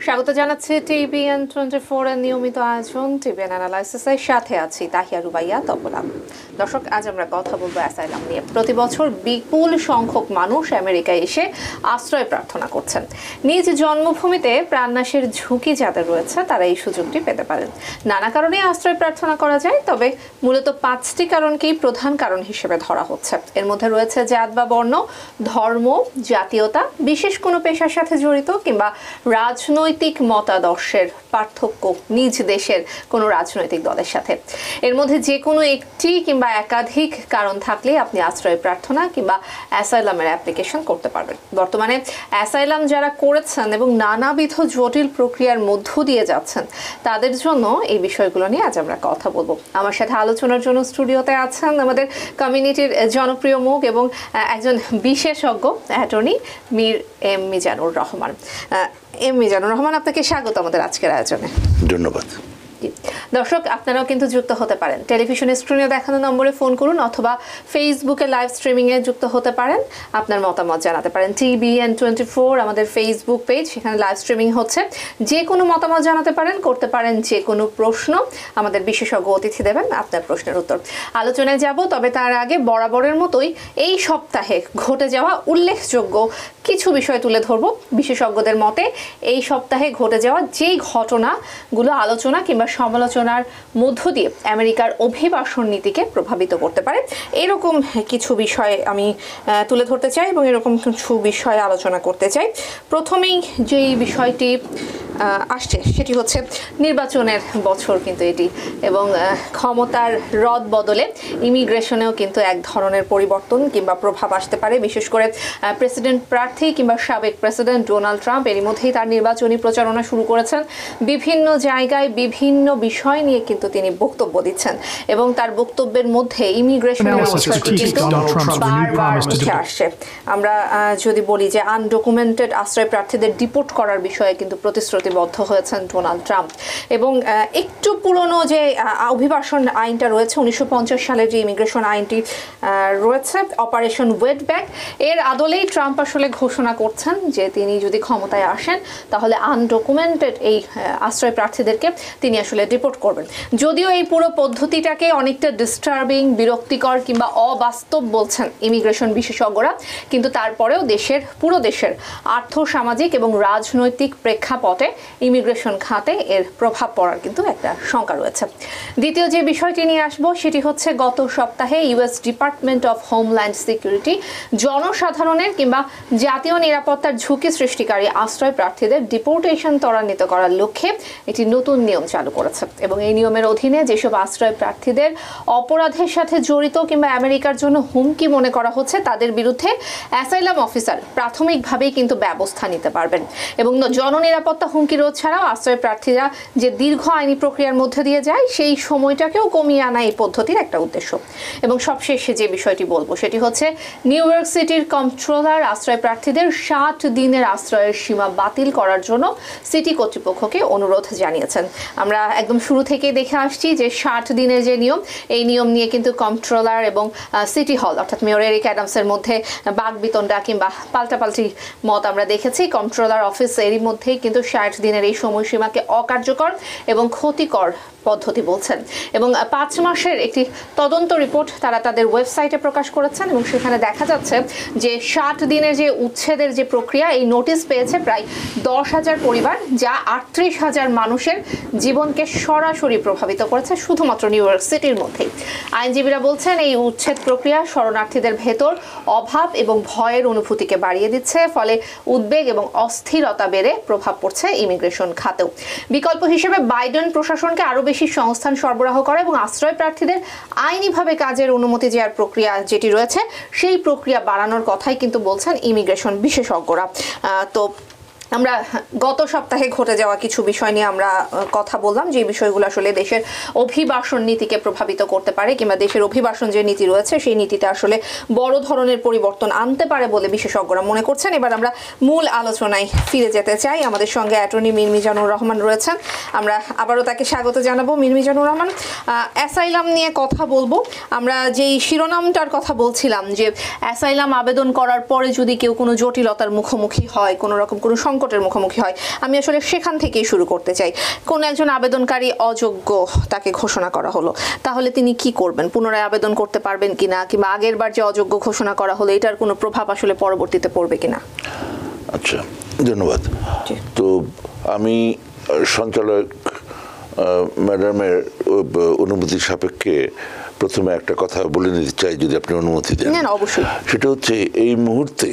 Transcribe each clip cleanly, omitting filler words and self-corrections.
স্বাগত জানাচ্ছি টিবিএন 24 এর নিয়মিত আয়োজন টিবিএন অ্যানালাইসিসের সাথে আছি তাহিয়া রুবাইয়া তপলা। দর্শক, আজ আমরা কথা বলবো অ্যাসাইলাম নিয়ে। প্রতি বছর বিপুল সংখ্যক মানুষ আমেরিকায় এসে আশ্রয় প্রার্থনা করছেন। নিজ জন্মভূমিতে প্রাণনাশের ঝুঁকি যাদের রয়েছে তারা এই সুযোগটি পেতে পারেন। নানা কারণে আশ্রয় প্রার্থনা করা যায়, তবে মূলত 5টি কারণকেই প্রধান কারণ হিসেবে ধরা হচ্ছে। এর মধ্যে রয়েছে জাত বা বর্ণ, ধর্ম, জাতীয়তা, বিশেষ কোনো পেশার সাথে জড়িত কিংবা রাজনৈতিক মতাদর্শের পার্থক্য নিজ দেশের কোনো রাজনৈতিক দলের সাথে। এর মধ্যে যে কোনো একটি কিংবা একাধিক কারণ থাকলে আপনি আশ্রয় প্রার্থনা কিংবা অ্যাসাইলামের অ্যাপ্লিকেশন করতে পারবেন। বর্তমানে অ্যাসাইলাম যারা করেছেন এবং নানাবিধ জটিল প্রক্রিয়ার মধ্য দিয়ে যাচ্ছেন তাদের জন্য এই বিষয়গুলো নিয়ে আজ আমরা কথা বলবো। আমার সাথে আলোচনার জন্য স্টুডিওতে আছেন আমাদের কমিউনিটির জনপ্রিয় মুখ এবং একজন বিশেষজ্ঞ অ্যাটর্নি মীর এম মিজানুর রহমান। মিজানুর রহমান, আপনাকে স্বাগত আমাদের আজকের আয়োজনে। ধন্যবাদ। দর্শক, আপনারাও কিন্তু যুক্ত হতে পারেন। টেলিভিশনের স্ক্রিনে দেখানো নম্বরে ফোন করুন অথবা ফেসবুকে লাইভ স্ট্রিমিংয়ে যুক্ত হতে পারেন। আপনার মতামত জানাতে পারেন। টিবিএন 24 আমাদের ফেসবুক পেজ, সেখানে লাইভ স্ট্রিমিং হচ্ছে। যে কোনো মতামত জানাতে পারেন, করতে পারেন যে কোনো প্রশ্ন। আমাদের বিশেষজ্ঞ অতিথি দেবেন আপনার প্রশ্নের উত্তর। আলোচনায় যাব, তবে তার আগে বরাবরের মতোই এই সপ্তাহে ঘটে যাওয়া উল্লেখযোগ্য কিছু বিষয় তুলে ধরব। বিশেষজ্ঞদের মতে এই সপ্তাহে ঘটে যাওয়া যেই ঘটনাগুলো আলোচনা কিংবা সমালোচনার মধ্য দিয়ে আমেরিকার অভিবাসন নীতিকে প্রভাবিত করতে পারে, এরকম কিছু বিষয় আমি তুলে ধরতে চাই এবং এরকম কিছু বিষয়ে আলোচনা করতে চাই। প্রথমেই যেই বিষয়টি আসছে সেটি হচ্ছে নির্বাচনের বছর কিন্তু এটি, এবং ক্ষমতার রদ বদলে ইমিগ্রেশনেও কিন্তু এক ধরনের পরিবর্তন কিংবা প্রভাব আসতে পারে। বিশেষ করে প্রেসিডেন্ট প্রার্থী কিংবা সাবেক প্রেসিডেন্ট ডোনাল্ড ট্রাম্প এরই মধ্যেই তার নির্বাচনী প্রচারণা শুরু করেছেন। বিভিন্ন জায়গায় বিভিন্ন বিষয় নিয়ে কিন্তু তিনি বক্তব্য দিচ্ছেন এবং তার বক্তব্যের মধ্যে ইমিগ্রেশনের বিষয়টি কিন্তু বারবার উঠে আসছে। আমরা যদি বলি যে আনডকুমেন্টেড আশ্রয় প্রার্থীদের ডিপোর্ট করার বিষয়ে কিন্তু প্রতিশ্রুতিবদ্ধ হয়েছেন ডোনাল্ড ট্রাম্প, এবং একটু পুরনো যে অভিবাসন আইনটা রয়েছে 1950 সালের যে ইমিগ্রেশন আইনটি রয়েছে অপারেশন ওয়েটব্যাক, এর আদলেই ট্রাম্প আসলে ঘোষণা করছেন যে তিনি যদি ক্ষমতায় আসেন তাহলে আনডকুমেন্টেড এই আশ্রয় প্রার্থীদেরকে তিনি আসলে ডিপোর্ট করবেন। যদিও এই পুরো পদ্ধতিটাকে অনেকটা ডিস্টার্বিং, বিরক্তিকর কিংবা অবাস্তব বলছেন ইমিগ্রেশন বিশেষজ্ঞরা, কিন্তু তারপরেও পুরো দেশের আর্থসামাজিক এবং রাজনৈতিক প্রেক্ষাপটে ইমিগ্রেশন খাতে এর প্রভাব পড়ার কিন্তু একটা শঙ্কা রয়েছে। দ্বিতীয় যে বিষয়টি নিয়ে আসবো সেটি হচ্ছে গত সপ্তাহে US department of homeland security জনসাধারণের কিংবা জাতীয় নিরাপত্তার ঝুঁকি সৃষ্টিকারী আশ্রয় প্রার্থীদের ডিপোর্টেশন ত্বরান্বিত করার লক্ষ্যে একটি নতুন নিয়ম চালু করেছে, এবং এই নিয়মের অধীনে যেসব আশ্রয় প্রার্থীদের অপরাধের সাথে জড়িত কিংবা আমেরিকার জন্য হুমকি মনে করা হচ্ছে তাদের বিরুদ্ধে অ্যাসাইলাম অফিসার প্রাথমিকভাবেই কিন্তু ব্যবস্থা নিতে পারবেন। এবং জননিরাপত্তা হুমকি রোধ ছাড়াও আশ্রয় প্রার্থীরা যে দীর্ঘ আইনি প্রক্রিয়ার মধ্যে দিয়ে যায় সেই সময়টাকেও কমিয়ে আনা এই পদ্ধতির একটা উদ্দেশ্য। এবং সবশেষে যে বিষয়টি বলবো সেটি হচ্ছে নিউ ইয়র্ক সিটির কন্ট্রোলার আশ্রয় প্রার্থীদের 60 দিনের আশ্রয়ের সীমা বাতিল করার জন্য সিটি কর্তৃপক্ষকে অনুরোধ জানিয়েছেন। আমরা একদম শুরু থেকেই দেখে আসছি যে 60 দিনের যে নিয়ম, এই নিয়ম নিয়ে কিন্তু কন্ট্রোলার এবং সিটি হল অর্থাৎ মেয়র এরিক অ্যাডামসের মধ্যে বাকবিতণ্ডা কিংবা পাল্টাপাল্টি মত আমরা দেখেছি। কন্ট্রোলার অফিস এরই মধ্যেই কিন্তু 60 দিনের এই সময়সীমাকে অকার্যকর এবং ক্ষতিকর পদ্ধতি বলছেন, এবং 5 মাসের একটি তদন্ত রিপোর্ট তারা তাদের ওয়েবসাইটে প্রকাশ করেছেন, এবং সেখানে দেখা যাচ্ছে যে 60 দিনের যে উচ্ছেদের যে প্রক্রিয়া, এই নোটিশ পেয়েছে প্রায় 10,000 পরিবার, যা 38,000 মানুষের জীবনকে সরাসরি প্রভাবিত করেছে শুধুমাত্র নিউ ইয়র্ক সিটির মধ্যেই। আইনজীবীরা বলছেন এই উচ্ছেদ প্রক্রিয়া শরণার্থীদের ভেতর অভাব এবং ভয়ের অনুভূতিকে বাড়িয়ে দিচ্ছে, ফলে উদ্বেগ এবং অস্থিরতা বেড়ে প্রভাব পড়ছে ইমিগ্রেশন খাতেও। বিকল্প হিসেবে বাইডেন প্রশাসনকে আরও বেশি সংস্থান সরবরাহ করা এবং আশ্রয় প্রার্থীদের আইনিভাবে কাজের অনুমতি দেওয়ার প্রক্রিয়া যেটি রয়েছে সেই প্রক্রিয়া বাড়ানোর কথাই কিন্তু বলছেন ইমিগ্রেশন বিশেষজ্ঞরা। তো আমরা গত সপ্তাহে ঘটে যাওয়া কিছু বিষয় নিয়ে আমরা কথা বললাম, যে বিষয়গুলো আসলে দেশের অভিবাসন নীতিকে প্রভাবিত করতে পারে কিংবা দেশের অভিবাসন যে নীতি রয়েছে সেই নীতিতে আসলে বড় ধরনের পরিবর্তন আনতে পারে বলে বিশেষজ্ঞরা মনে করছেন। এবার আমরা মূল আলোচনায় ফিরে যেতে চাই। আমাদের সঙ্গে অ্যাটর্নি মীর মিজানুর রহমান রয়েছেন, আমরা আবারও তাকে স্বাগত জানাবো। মীর মিজানুর রহমান, অ্যাসাইলাম নিয়ে কথা বলবো। আমরা যেই শিরোনামটার কথা বলছিলাম যে অ্যাসাইলাম আবেদন করার পরে যদি কেউ কোনো জটিলতার মুখোমুখি হয়, কোনো রকম কোনো সংকটের মুখোমুখি হয়। আমি আসলে সেখান থেকেই শুরু করতে চাই। কোন একজন আবেদনকারী অযোগ্য, তাকে ঘোষণা করা হলো, তাহলে তিনি কি করবেন? পুনরায় আবেদন করতে পারবেন কিনা, কিংবা আগের বার যে অযোগ্য ঘোষণা করা হলো এটার কোনো প্রভাব আসলে পরবর্তীতে পড়বে কিনা? আচ্ছা, ধন্যবাদ। তো আমি সঞ্চালক ম্যাডামের অনুমতি সাপেক্ষে প্রথমে একটা কথা বলে নিতে চাই, যদি আপনি অনুমতি দেন। অবশ্যই। সেটা হচ্ছে এই মুহূর্তে,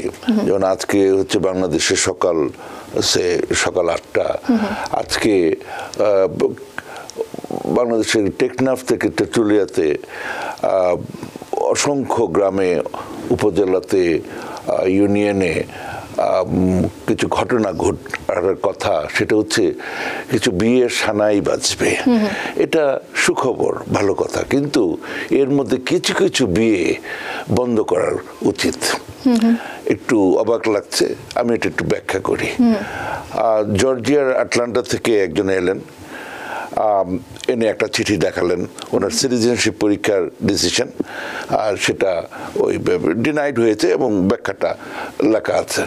যেমন আজকে হচ্ছে বাংলাদেশের সকাল 8টা, আজকে বাংলাদেশের টেকনাফ থেকে তেঁতুলিয়াতে অসংখ্য গ্রামে, উপজেলাতে, ইউনিয়নে কিছু ঘটনা ঘটার কথা। সেটা হচ্ছে কিছু বিয়ের সানাই বাজবে। এটা সুখবর, ভালো কথা, কিন্তু এর মধ্যে কিছু কিছু বিয়ে বন্ধ করার উচিত। একটু অবাক লাগছে, আমি এটা একটু ব্যাখ্যা করি। জর্জিয়ার আটলান্টা থেকে একজন এলেন, এনে একটা চিঠি দেখালেন, ওনার সিটিজেনশিপ পরীক্ষার ডিসিশন, আর সেটা ওই ডিনাইড হয়েছে এবং ব্যাখ্যাটা লেখা আছে।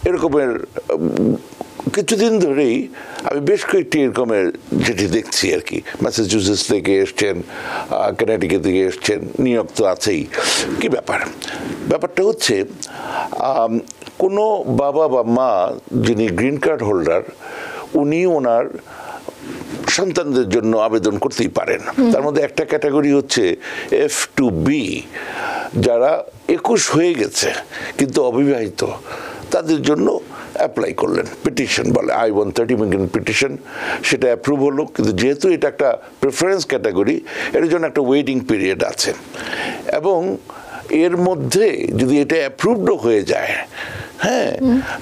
এরকমের কিছুদিন ধরেই আমি বেশ কয়েকটি এরকমের চিঠি দেখছি আর কি। ম্যাসাচুসেটস থেকে এসছেন, কানেটিকাট থেকে এসছেন, নিউ ইয়র্ক তো আছেই। কি ব্যাপারটা হচ্ছে, কোনো বাবা বা মা যিনি গ্রিন কার্ড হোল্ডার, উনি ওনার সন্তানদের জন্য আবেদন করতেই পারেন। তার মধ্যে একটা ক্যাটাগরি হচ্ছে F2B, যারা 21 হয়ে গেছে কিন্তু অবিবাহিত, তাদের জন্য অ্যাপ্লাই করলেন, পিটিশন বলে, I-130 মিলিয়ন পিটিশন, সেটা অ্যাপ্রুভ হলো। কিন্তু যেহেতু এটা একটা প্রেফারেন্স ক্যাটাগরি, এর জন্য একটা ওয়েটিং পিরিয়ড আছে, এবং এর মধ্যে যদি এটা অ্যাপ্রুভড হয়ে যায়, হ্যাঁ,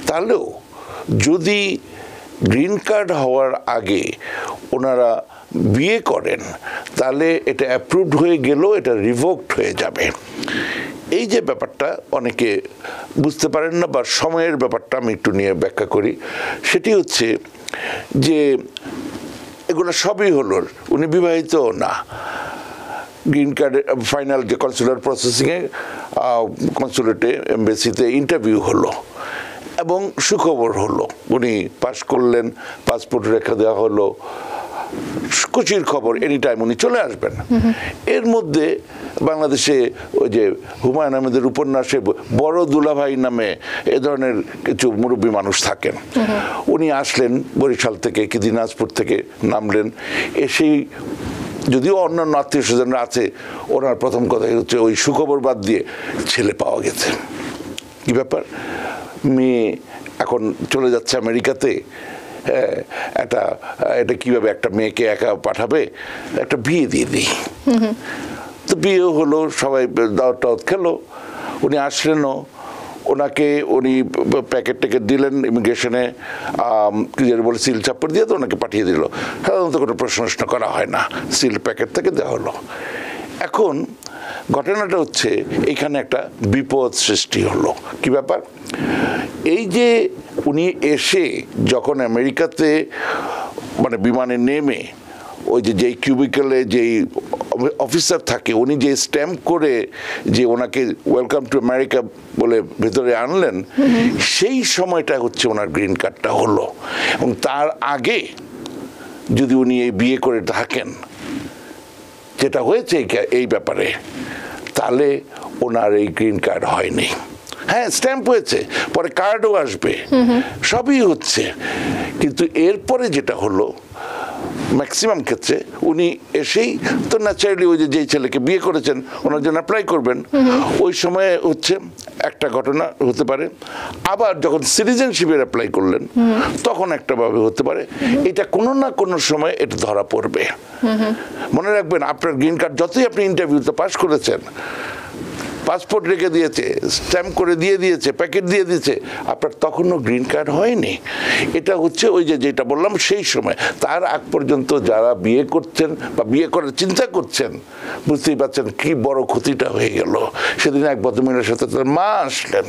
তাহলেও যদি গ্রিন কার্ড হওয়ার আগে ওনারা বিয়ে করেন, তাহলে এটা অ্যাপ্রুভড হয়ে গেলেও এটা রিভোকড হয়ে যাবে। এই যে ব্যাপারটা অনেকে বুঝতে পারেন না, বা সময়ের ব্যাপারটা আমি একটু নিয়ে ব্যাখ্যা করি। সেটি হচ্ছে যে এগুলো সবই হলো, উনি বিবাহিত না, গ্রিন কার্ডের ফাইনাল যে কনসুলার প্রসেসিংয়ে, কনসুলেটে, এমবেসিতে ইন্টারভিউ হলো এবং সুখবর হলো, উনি পাস করলেন, পাসপোর্ট রেখে দেওয়া হলো, খুশির খবর, এনি টাইম উনি চলে আসবেন। এর মধ্যে বাংলাদেশে ওই যে হুমায়ুন আহমেদের উপন্যাসে বড় দুলাভাই নামে এ ধরনের কিছু মুরব্বী মানুষ থাকেন। উনি আসলেন বরিশাল থেকে কি দিনাজপুর থেকে, নামলেন, এসেই যদিও অন্যান্য আত্মীয় স্বজনরা আছে, ওনার প্রথম কথাই হচ্ছে ওই সুখবর বাদ দিয়ে ছেলে পাওয়া গেছে। কি ব্যাপার, মেয়ে এখন চলে যাচ্ছে আমেরিকাতে, এটা কিভাবে একটা মেয়েকে একা পাঠাবে, একটা বিয়ে দিয়ে দিই। তো বিয়ে হলো, সবাই দাওয়াত টাওয়াত খেলো, উনি আসলেনও, ওনাকে উনি প্যাকেট ট্যাকেট দিলেন ইমিগ্রেশনে, কি যেন বলে সিল চাপ্পর দিয়ে, তো ওনাকে পাঠিয়ে দিল। সাধারণত কোনো প্রশ্ন করা হয় না, সিল প্যাকেট থেকে দেওয়া হলো। এখন ঘটনাটা হচ্ছে এখানে একটা বিপদ সৃষ্টি হলো। কি ব্যাপার, এই যে উনি এসে যখন আমেরিকাতে মানে বিমানে নেমে ওই যেই কিউবিকেলে যেই অফিসার থাকে, উনি যে স্ট্যাম্প করে যে ওনাকে ওয়েলকাম টু আমেরিকা বলে ভেতরে আনলেন, সেই সময়টা হচ্ছে ওনার গ্রিন কার্ডটা হলো। এবং তার আগে যদি উনি এই বিয়ে করে থাকেন, যেটা হয়েছে এই ব্যাপারে, তাহলে ওনার এই গ্রিন কার্ড হয়নি। হ্যাঁ, স্ট্যাম্প হয়েছে, পরে কার্ডও আসবে, সবই হচ্ছে, কিন্তু এরপরে যেটা হলো ম্যাক্সিমাম ক্ষেত্রে উনি এসেই তো ন্যাচারালি ওই যেই ছেলেকে বিয়ে করেছেন ওনার জন্য অ্যাপ্লাই করবেন। ওই সময়ে হচ্ছে একটা ঘটনা হতে পারে, আবার যখন সিটিজেনশিপের অ্যাপ্লাই করলেন তখন একটা ভাবে হতে পারে, এটা কোনো না কোনো সময় এটা ধরা পড়বে। মনে রাখবেন, আপনার গ্রিন কার্ড যতই আপনি ইন্টারভিউতে পাস করেছেন, পাসপোর্ট রেখে দিয়েছে, স্ট্যাম্প করে দিয়ে দিয়েছে, প্যাকেট দিয়ে দিয়েছে, আপনার তখনও গ্রিন কার্ড হয়নি। এটা হচ্ছে ওই যেটা বললাম সেই সময়। তার আগ পর্যন্ত যারা বিয়ে করছেন বা বিয়ে করার চিন্তা করছেন, বুঝতেই পারছেন কি বড় ক্ষতিটা হয়ে গেল। সেদিন এক ভদ্রমহিলার সাথে তার মা আসলেন,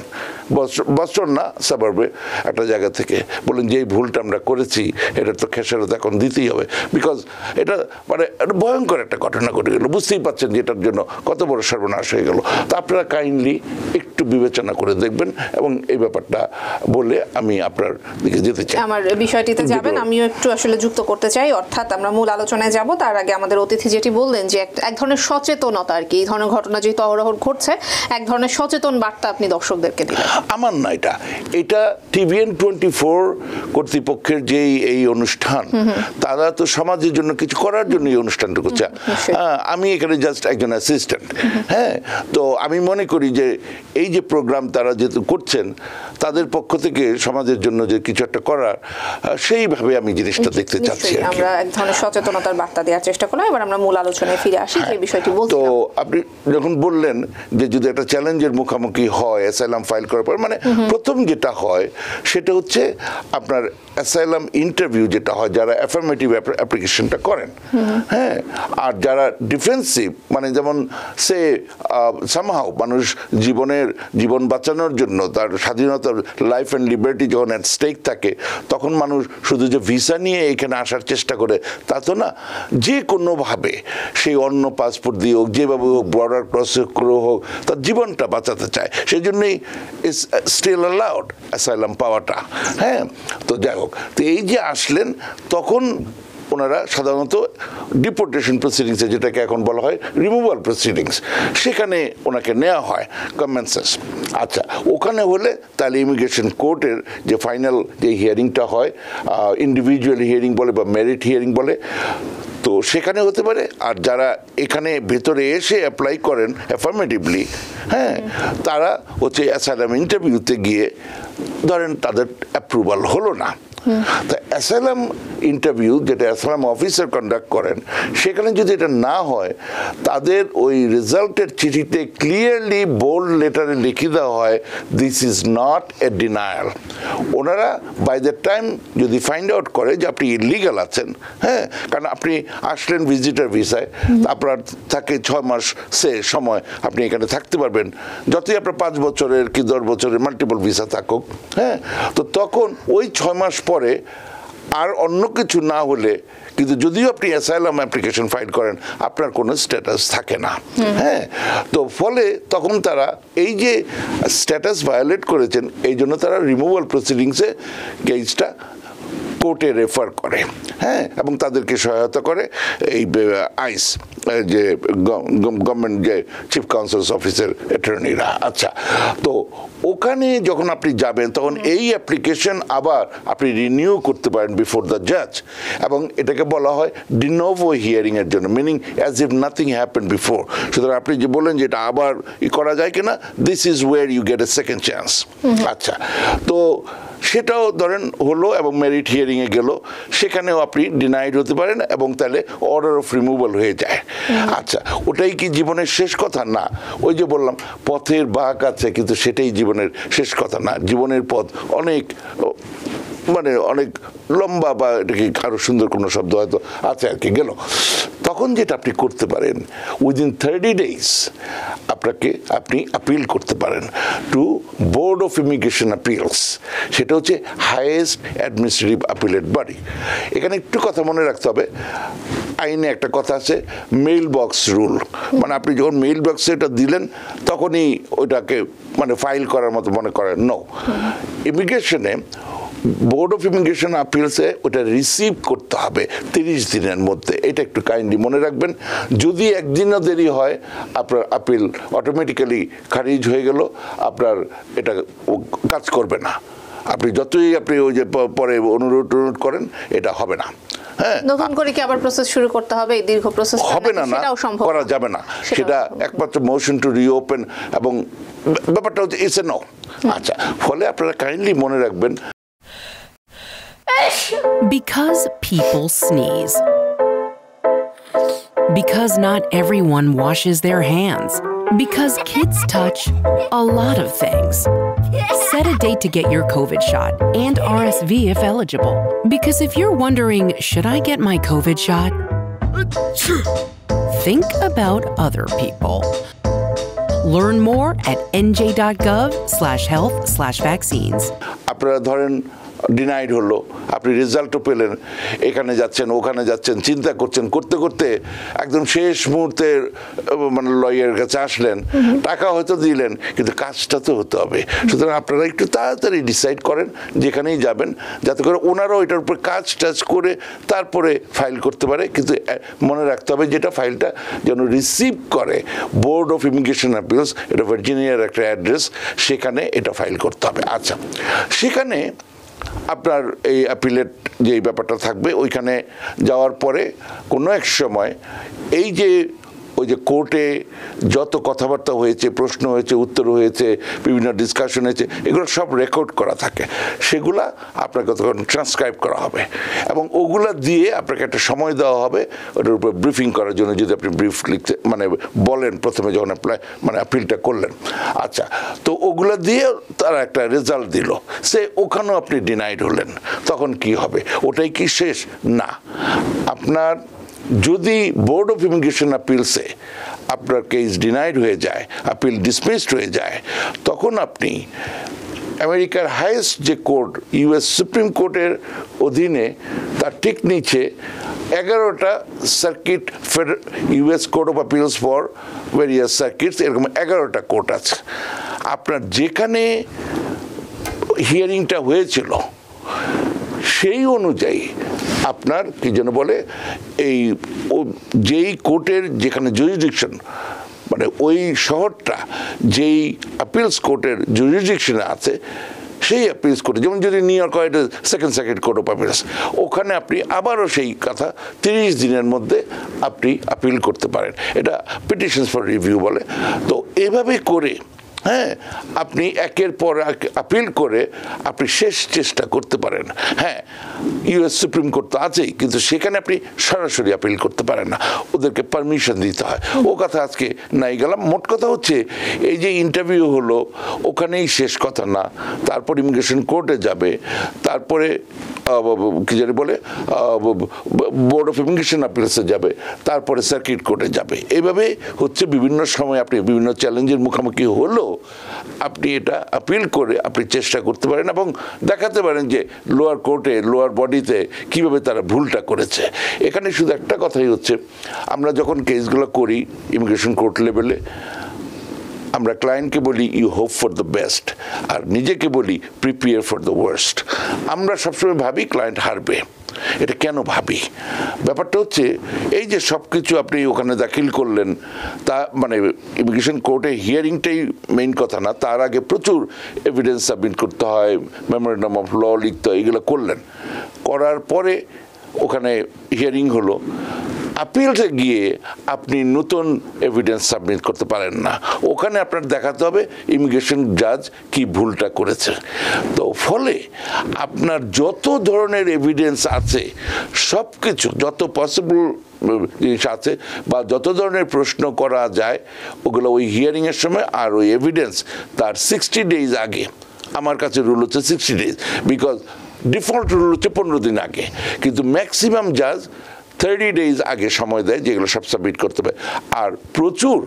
বস্টন না, সাবার্বে একটা জায়গা থেকে, বললেন যে এই ভুলটা আমরা করেছি, এটা তো খেসারত এখন দিতেই হবে, বিকজ এটা মানে ভয়ঙ্কর একটা ঘটনা ঘটে গেল। বুঝতেই পারছেন যে এটার জন্য কত বড় সর্বনাশ হয়ে গেল। তা আপনারা কাইন্ডলি একটু বিবেচনা করে দেখবেন এবং এই ব্যাপারটা বলে আমি আপনার দিকে যেতে চাই। আমার বিষয়টিতে যাবেন, আমিও একটু আসলে যুক্ত করতে চাই। অর্থাৎ আমরা মূল আলোচনায় যাব তার আগে আমাদের অতিথি যেটি বললেন যে এক ধরনের সচেতনতা আর কি, এই ধরনের ঘটনা যেহেতু অহরহ ঘটছে, এক ধরনের সচেতন বার্তা আপনি দর্শকদেরকে দিলেন। আমার না, এটা TVN 24 কর্তৃপক্ষের যেই এই অনুষ্ঠান, তারা তো সমাজের জন্য কিছু করার জন্য এই অনুষ্ঠানটা করছে। আমি এখানে জাস্ট একজন অ্যাসিস্ট্যান্ট। হ্যাঁ, তো আমি মনে করি যে এই যে প্রোগ্রাম তারা যেহেতু করছেন, তাদের পক্ষ থেকে সমাজের জন্য যে কিছু একটা করার, সেইভাবে আমি জিনিসটা দেখতে চাচ্ছি। আমরা এক ধরনের সচেতনতার বার্তা দেওয়ার চেষ্টা করলাম। এবার আমরা মূল আলোচনায় ফিরে আসি, যে বিষয়টি বলছিলাম। তো আপনি যখন বললেন যে যদি একটা চ্যালেঞ্জের মুখোমুখি হয় অ্যাসাইলাম ফাইল করার পর, মানে প্রথম যেটা হয় সেটা হচ্ছে আপনার অ্যাসাইলাম ইন্টারভিউ যেটা হয়, যারা অ্যাফার্মেটিভ অ্যাপ্লিকেশনটা করেন, হ্যাঁ, আর যারা ডিফেন্সিভ, মানে যেমন সে সামহাও মানুষ জীবন বাঁচানোর জন্য তার স্বাধীনতার লাইফ অ্যান্ড লিবার্টি যখন অ্যাট স্টেক থাকে, তখন মানুষ শুধু যে ভিসা নিয়ে এখানে আসার চেষ্টা করে তা তো না, যে কোনোভাবে সেই অন্য পাসপোর্ট দিয়ে হোক, যেভাবে হোক, বর্ডার ক্রস করে হোক, তার জীবনটা বাঁচাতে চায়। সেই জন্যই ইজ স্টিল অ্যালাউড অ্যাসাইলাম পাওয়াটা। হ্যাঁ, তো যাই হোক, তো এই যে আসলেন, তখন ওনারা সাধারণত ডিপোর্টেশন প্রসিডিংসে, যেটাকে এখন বলা হয় রিমুভাল প্রসিডিংস, সেখানে ওনাকে নেওয়া হয় কমেন্সেস। আচ্ছা, ওখানে হলে তাহলে ইমিগ্রেশন কোর্টের যে ফাইনাল যে হিয়ারিংটা হয়, ইন্ডিভিজুয়াল হিয়ারিং বলে বা মেরিট হিয়ারিং বলে, তো সেখানে হতে পারে। আর যারা এখানে ভেতরে এসে অ্যাপ্লাই করেন অ্যাফার্মেটিভলি, হ্যাঁ, তারা হচ্ছে অ্যাসাইলাম ইন্টারভিউতে গিয়ে ধরেন তাদের অ্যাপ্রুভাল হলো না, তা অ্যাসাইলাম ইন্টারভিউ যেটা অ্যাসাইলাম অফিসার কন্ডাক্ট করেন, সেখানে যদি এটা না হয়, তাদের ওই রেজাল্টের চিঠিতে ক্লিয়ারলি বোল্ড লেটারে লিখে দেওয়া হয় this is not a denial. ওনারা বাই দ্য টাইম যদি ফাইন্ড আউট করে যে আপনি ইলিগাল আছেন, হ্যাঁ, কারণ আপনি আসলেন ভিজিটার ভিসায়, আপনার থাকে 6 মাস সময় আপনি এখানে থাকতে পারবেন, যতই আপনার 5 বছরের কি 10 বছরের মাল্টিপল ভিসা থাকুক, হ্যাঁ, তো তখন ওই 6 মাস পরে আর অন্য কিছু না হলে, কিন্তু যদিও আপনি অ্যাসাইলাম অ্যাপ্লিকেশন ফাইল করেন, আপনার কোনো স্ট্যাটাস থাকে না। হ্যাঁ, তো ফলে তখন তারা এই যে স্ট্যাটাস ভায়োলেট করেছেন, এই জন্য তারা রিমুভাল প্রসিডিংসে কেসটা কোর্টে রেফার করে, হ্যাঁ, এবং তাদেরকে সহায়তা করে এই আইস যে গভর্নমেন্ট যে চিফ কাউন্সিলস অফিসের অ্যাটর্নিরা। আচ্ছা, তো ওখানে যখন আপনি যাবেন, তখন এই অ্যাপ্লিকেশন আবার আপনি রিনিউ করতে পারেন বিফোর দ্য জাজ, এবং এটাকে বলা হয় ডিনোভো হিয়ারিংয়ের জন্য, meaning as if nothing happen before. সুতরাং আপনি যে বললেন যে এটা আবার করা যায় কিনা, this is where you get a second chance. আচ্ছা, তো সেটাও ধরেন হলো এবং মেরিট হিয়ারিংয়ে গেল, সেখানেও আপনি ডিনাইড হতে পারেন এবং তাহলে অর্ডার অফ রিমুভাল হয়ে যায়। আচ্ছা, ওটাই কি জীবনের শেষ কথা? না, ওই যে বললাম পথের বাঁক আছে, কিন্তু সেটাই জীবনের শেষ কথা না। জীবনের পথ অনেক, মানে অনেক লম্বা, বা এটাকে আরো সুন্দর কোনো শব্দ হয়তো আছে আর কি, গেল। তখন যেটা আপনি করতে পারেন, উইদিন 30 days আপনি আপিল করতে পারেন to board of immigration appeals. সেটা হচ্ছে হাইয়েস্ট অ্যাডমিনিস্ট্রেটিভ আপিলেট বডি। এখানে একটু কথা মনে রাখতে হবে, আইনে একটা কথা আছে মেইল বক্স রুল, মানে আপনি যখন মেইল বক্সে এটা দিলেন, তখনই ওইটাকে মানে ফাইল করার মতো মনে করেন। নো, ইমিগ্রেশনে বোর্ড অফ ইমিগ্রেশন আপিলসে ওটা রিসিভ করতে হবে 30 দিনের মধ্যে। এটা একটু কাইন্ডলি মনে রাখবেন। যদি একদিনও দেরি হয়, আপনার আপিল অটোমেটিক্যালি খারিজ হয়ে গেল, আপনার এটা কাজ করবে না। আপনি যতই আপনি ওই যে পরে অনুরোধ করেন, এটা হবে না। হ্যাঁ, নতুন করে কি আবার প্রসেস শুরু করতে হবে? এই দীর্ঘ প্রসেস হবে না, করা যাবে না। সেটা একমাত্র মোশন টু রিওপেন, এবং ব্যাপারটা হচ্ছে ইটস এ নো। আচ্ছা, ফলে আপনারা কাইন্ডলি মনে রাখবেন, because people sneeze. Because not everyone washes their hands. Because kids touch a lot of things. Set a date to get your COVID shot and RSV if eligible. Because if you're wondering, should I get my COVID shot? Think about other people. Learn more at nj.gov/health/vaccines. আপনারা ধরেন denied হলো, আপনি রেজাল্টও পেলেন, এখানে যাচ্ছেন ওখানে যাচ্ছেন চিন্তা করছেন, করতে করতে একদম শেষ মুহূর্তে মানে লয়ারের কাছে আসলেন, টাকা হয়তো দিলেন, কিন্তু কাজটা তো হতে হবে। সুতরাং আপনারা একটু তাড়াতাড়ি ডিসাইড করেন যেখানেই যাবেন, যাতে করে ওনারাও এটার উপর কাজ টাজ করে তারপরে ফাইল করতে পারে। কিন্তু মনে রাখতে হবে যেটা ফাইলটা যেন রিসিভ করে বোর্ড অফ ইমিগ্রেশন অ্যাপিলস, এটা ভার্জিনিয়ার একটা অ্যাড্রেস, সেখানে এটা ফাইল করতে হবে। আচ্ছা, সেখানে আপনার এই অ্যাপিলেট যে ব্যাপারটা থাকবে, ওইখানে যাওয়ার পরে কোনো এক সময় এই যে ওই যে কোর্টে যত কথাবার্তা হয়েছে, প্রশ্ন হয়েছে, উত্তর হয়েছে, বিভিন্ন ডিসকাশন হয়েছে, এগুলো সব রেকর্ড করা থাকে, সেগুলা আপনাকে তখন ট্রান্সক্রাইব করা হবে এবং ওগুলা দিয়ে আপনাকে একটা সময় দেওয়া হবে ওটার উপর ব্রিফিং করার জন্য, যদি আপনি ব্রিফ লিখতে মানে বলেন প্রথমে যখন মানে অ্যাপিলটা করলেন। আচ্ছা, তো ওগুলা দিয়ে তারা একটা রেজাল্ট দিল, সে ওখানেও আপনি ডিনাইড হলেন, তখন কি হবে? ওটাই কি শেষ? না, আপনার যদি বোর্ড অফ ইমিগ্রেশন অ্যাপিলসে আপনার কেস ডিনাইড হয়ে যায়, অ্যাপিল ডিসমিসড হয়ে যায়, তখন আপনি আমেরিকার হাইয়েস্ট যে কোর্ট, ইউএস সুপ্রিম কোর্টের অধীনে তার ঠিক নিচে 11টা circuit, US court of appeals for various circuits, এরকম 11টা কোর্ট আছে। আপনার যেখানে হিয়ারিংটা হয়েছিল সেই অনুযায়ী আপনার কি যেন বলে, এই যেই কোর্টের যেখানে জুরিসডিকশন, মানে ওই শহরটা যেই অ্যাপিলস কোর্টের জুরিসডিকশনে আছে, সেই অ্যাপিলস কোর্টে, যেমন যদি নিউ ইয়র্ক হয়, এটা second circuit court of appeals, ওখানে আপনি আবারও সেই কথা 30 দিনের মধ্যে আপনি আপিল করতে পারেন। এটা পিটিশনস ফর রিভিউ বলে। তো এভাবে করে হ্যাঁ, আপনি একের পর এক আপিল করে আপনি শেষ চেষ্টা করতে পারেন। হ্যাঁ, ইউএস সুপ্রিম কোর্ট তো আছেই, কিন্তু সেখানে আপনি সরাসরি আপিল করতে পারেন না, ওদেরকে পারমিশন দিতে হয়। ও কথা আজকে নাই গেলাম। মোট কথা হচ্ছে, এই যে ইন্টারভিউ হলো, ওখানেই শেষ কথা না, তারপর ইমিগ্রেশন কোর্টে যাবে, তারপরে কি জানি বলে বোর্ড অফ ইমিগ্রেশন অ্যাপিলসে যাবে, তারপরে সার্কিট কোর্টে যাবে। এইভাবে হচ্ছে বিভিন্ন সময় আপনি বিভিন্ন চ্যালেঞ্জের মুখোমুখি হলেও আপনি এটা আপিল করে আপনি চেষ্টা করতে পারেন এবং দেখাতে পারেন যে লোয়ার কোর্টে, লোয়ার বডিতে কিভাবে তারা ভুলটা করেছে। এখানে শুধু একটা কথাই হচ্ছে, আমরা যখন কেসগুলো করি ইমিগ্রেশন কোর্ট লেভেলে, আমরা ক্লায়েন্টকে বলি you hope for the best, আর নিজেকে বলি প্রিপেয়ার ফর দ্য ওয়ার্স্ট। আমরা সবসময় ভাবি ক্লায়েন্ট হারবে। এটা কেন ভাবি? ব্যাপারটা হচ্ছে, এই যে সব কিছু আপনি ওখানে দাখিল করলেন, তা মানে ইমিগ্রেশন কোর্টে হিয়ারিংটাই মেইন কথা না, তার আগে প্রচুর এভিডেন্স সাবমিট করতে হয়, মেমোরেন্ডাম অফ ল লিখতে হয়, এগুলো করলেন। করার পরে ওখানে হিয়ারিং হলো, আপিলসে গিয়ে আপনি নতুন এভিডেন্স সাবমিট করতে পারেন না। ওখানে আপনার দেখাতে হবে ইমিগ্রেশন জাজ কি ভুলটা করেছে। তো ফলে আপনার যত ধরনের এভিডেন্স আছে, সব কিছু যত পসিবল জিনিস আছে বা যত ধরনের প্রশ্ন করা যায়, ওগুলো ওই হিয়ারিংয়ের সময়, আর ওই এভিডেন্স তার 60 ডেজ আগে, আমার কাছে রুল হচ্ছে 60 ডেজ, বিকজ ডিফল্ট রুল হচ্ছে 15 দিন আগে, কিন্তু ম্যাক্সিমাম জাজ 30 ডেজ আগে সময় দেয়, যেগুলো সব সাবমিট করতে হবে। আর প্রচুর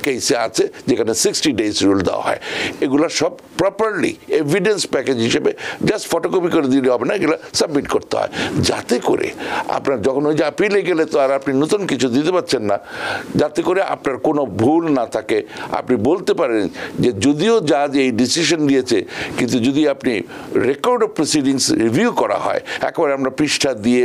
কেসে আছে যেখানে 60 ডেজ রুল দেওয়া হয়। এগুলো সব প্রপারলি এভিডেন্স প্যাকেজ হিসেবে জাস্ট ফটোকপি করে দিলে হবে না, এগুলো সাবমিট করতে হয়, যাতে করে আপনার যখন ওই যে আপিলে গেলে তো আর আপনি নতুন কিছু দিতে পারছেন না, যাতে করে আপনার কোনো ভুল না থাকে। আপনি বলতে পারেন যে যদিও জাজ এই ডিসিশন দিয়েছে, কিন্তু যদি আপনি রেকর্ড অফ প্রসিডিংস রিভিউ করা হয়, একেবারে আমরা পৃষ্ঠা দিয়ে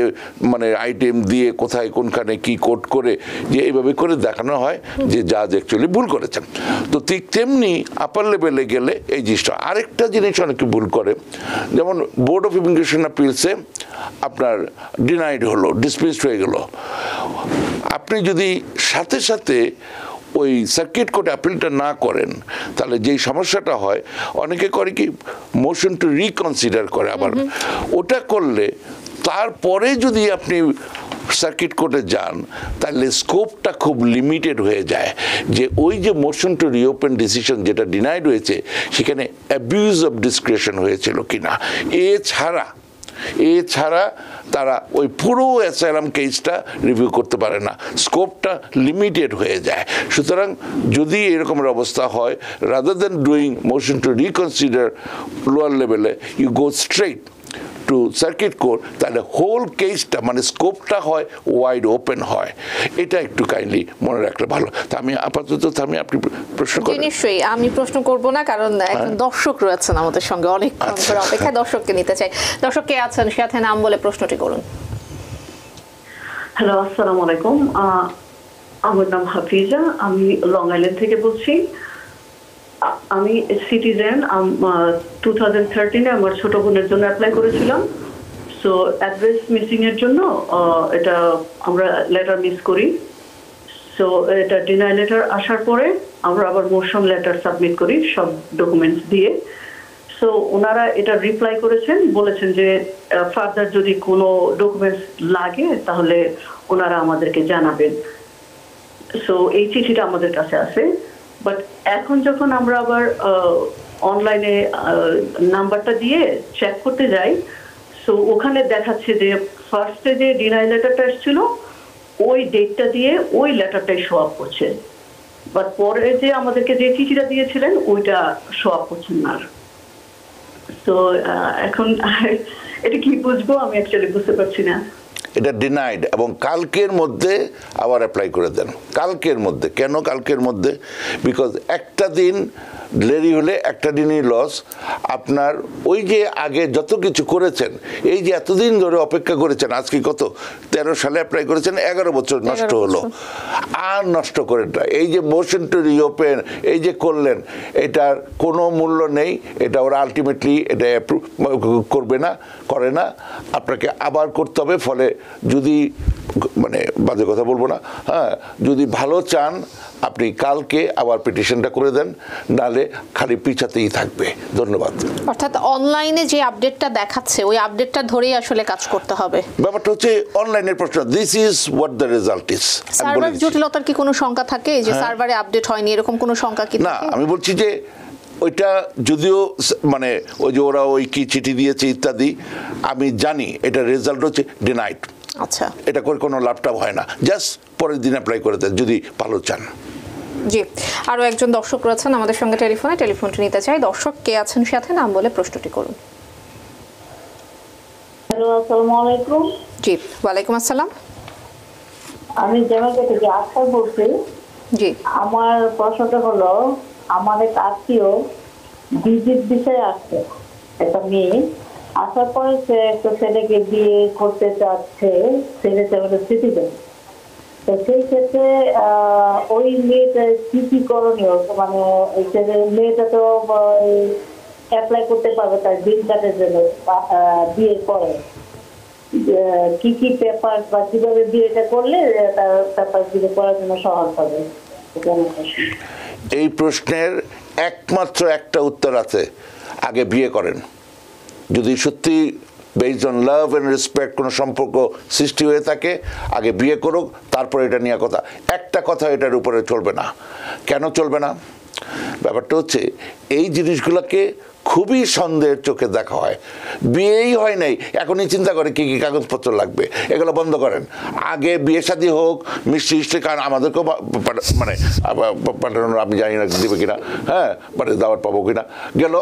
মানে আইটেম দিয়ে কোথায় কোনখানে কি কোট করে যে এইভাবে করে দেখানো হয় যে জাজ অ্যাকচুয়ালি ভুল করেছেন। তো ঠিক তেমনি আপার লেভেলে গেলে এই জিনিসটা। আরেকটা জিনিস অনেকে ভুল করে, যেমন বোর্ড অফ ইমিগ্রেশন অ্যাপিলসে আপনার ডিনাইড হলো, ডিসমিসড হয়ে গেল, আপনি যদি সাথে সাথে ওই সার্কিট কোর্টে আপিলটা না করেন, তাহলে যেই সমস্যাটা হয়, অনেকে করে কি মোশন টু রিকনসিডার করে, আবার ওটা করলে তারপরে যদি আপনি সার্কিট কোর্টে যান, তাহলে স্কোপটা খুব লিমিটেড হয়ে যায়, যে ওই যে মোশন টু রিওপেন ডিসিশন যেটা ডিনাইড হয়েছে, সেখানে অ্যাবিউজ অফ ডিসক্রিশন হয়েছিল কিনা। এছাড়া এছাড়া তারা ওই পুরো অ্যাসাইলাম কেসটা রিভিউ করতে পারে না, স্কোপটা লিমিটেড হয়ে যায়। সুতরাং যদি এরকমের অবস্থা হয়, rather than doing motion to reconsider lower লেভেলে, you go straight to circuit court, তাহলে হোল কেসটা মানে স্কোপটা হয় ওয়াইড ওপেন হয়। এটা একটু কাইন্ডলি মনে রাখলে ভালো। তা আমি আপাতত থামি, আপনি প্রশ্ন করেন। নিশ্চয়ই আমি প্রশ্ন করব না, কারণ একজন দর্শক রয়েছেন আমাদের সঙ্গে, অনেকক্ষণ ধরে অপেক্ষায়। দর্শককে নিতে চাই। দর্শক কে আছেন, সাথে নাম বলে প্রশ্নটি করুন। হ্যালো, আসসালামু আলাইকুম। আমার নাম হাফিজা, আমি লং আইল্যান্ড থেকে বলছি। আমি সিটিজেন। 2013-এ আমার ছোট বোনের জন্য অ্যাপ্লাই করেছিলাম। সো অ্যাড্রেস মিসিং এর জন্য এটা আমরা লেটার মিস করি। সো এটা ডিনাই লেটার আসার পরে আমরা আবার মোশন লেটার সাবমিট করি সব ডকুমেন্টস দিয়ে। সো ওনারা এটা রিপ্লাই করেছেন, বলেছেন যে ফার্দার যদি কোনো ডকুমেন্টস লাগে তাহলে ওনারা আমাদেরকে জানাবেন। সো এই চিঠিটা আমাদের কাছে আছে। বাট এখন যখন আমরা আবার অনলাইনে নাম্বারটা দিয়ে চেক করতে যাই, সো ওখানে দেখাচ্ছে যে ফার্স্টে যে ডিনাই লেটারটা এসেছিল ওই ডেটটা দিয়ে ওই লেটারটাই শো আপ করছে, বাট পরে যে আমাদেরকে যে চিঠিটা দিয়েছিলেন ওইটা শো আপ করছেন না। তো এখন এটা কি বুঝবো আমি অ্যাকচুয়ালি বুঝতে পারছি না। এটা ডিনাইড, এবং কালকের মধ্যে আবার অ্যাপ্লাই করে দেন, কালকের মধ্যে। কেন কালকের মধ্যে? বিকজ একটা দিন দেরি হলে একটা দিনই লস। আপনার ওই যে আগে যত কিছু করেছেন, এই যে এতদিন ধরে অপেক্ষা করেছেন, আজকে কত 13 সালে অ্যাপ্লাই করেছেন, 11 বছর নষ্ট হলো। আর নষ্ট করেন না। এই যে মোশন টু রিওপেন এই যে করলেন, এটার কোনো মূল্য নেই। এটা ওরা আলটিমেটলি এটা অ্যাপ্রুভ করবে না, করে না। আপনাকে আবার করতে হবে। ফলে যদি মানে বাজে কথা বলবো না, হ্যাঁ, যদি ভালো চান আপনি কালকে আবার পিটিশনটা করে দেন, নালে খালি পিছাতেই থাকবে। ধন্যবাদ। অর্থাৎ অনলাইনে যে আপডেটটা দেখাচ্ছে ওই আপডেটটা ধরেই আসলে কাজ করতে হবে। ব্যাপারটা হচ্ছে অনলাইনের প্রশ্ন। This is what the result is. Server জটিলতার কি কোনো শঙ্কা থাকে, যে সার্ভারে আপডেট হয়নি এরকম কোনো শঙ্কা কি না? থাকে? আমি বলছি যে ওইটা যদিও মানে ওই যে ওরা ওই কি চিঠি দিয়েছে ইত্যাদি, আমি জানি এটা রেজাল্ট হচ্ছে ডিনাইড। আচ্ছা, এটা করে কোনো লাভটাভ হয় না। জাস্ট পরের দিন অ্যাপ্লাই করে দেন যদি ভালো চান। জি, আরো একজন দর্শক রয়েছেন আমাদের সঙ্গে টেলিফোনে, টেলিফোনটি নিতে চাই। দর্শক কে আছেন, সাথে নাম বলে প্রশ্নটি করুন। হ্যালো, আসসালামু আলাইকুম। জি, ওয়ালাইকুম আসসালাম। আমি জামাইকা থেকে আক্তার বলছি। জি, আমার প্রশ্নটা হলো, আমার এক আত্মীয় ভিজিট বিষয়ে আসছে, একটা মেয়ে আসার পরে সে একটা ছেলেকে বিয়ে করতে চাচ্ছে, ছেলেটা হলো সিটিজেন। তো সেই ক্ষেত্রে ওই মেয়েটা কি কি করণীয়, মানে মেয়েটা তো অ্যাপ্লাই করতে পারবে তার গ্রিন কার্ডের জন্য বিয়ের পরে, কি কি পেপার বা কিভাবে বিয়েটা করলে তার পেপার দিকে করার জন্য সহজ হবে? এই প্রশ্নের একমাত্র একটা উত্তর আছে, আগে বিয়ে করেন। যদি সত্যি based on love and respect কোনো সম্পর্ক সৃষ্টি হয়ে থাকে, আগে বিয়ে করুক, তারপরে এটা নিয়ে কথা। একটা কথা এটার উপরে চলবে না। কেন চলবে না? ব্যাপারটা হচ্ছে এই জিনিসগুলোকে খুবই সন্দেহের চোখে দেখা হয়। বিয়েই হয় নাই, এখনই চিন্তা করে কী কী কাগজপত্র লাগবে, এগুলো বন্ধ করেন। আগে বিয়ে শাদী হোক, মিষ্টি মিষ্টি, কারণ আমাদেরকেও মানে পাঠানোর আমি জানি না দেবে কিনা, হ্যাঁ, মানে দাওয়াত পাবো কিনা, গেল।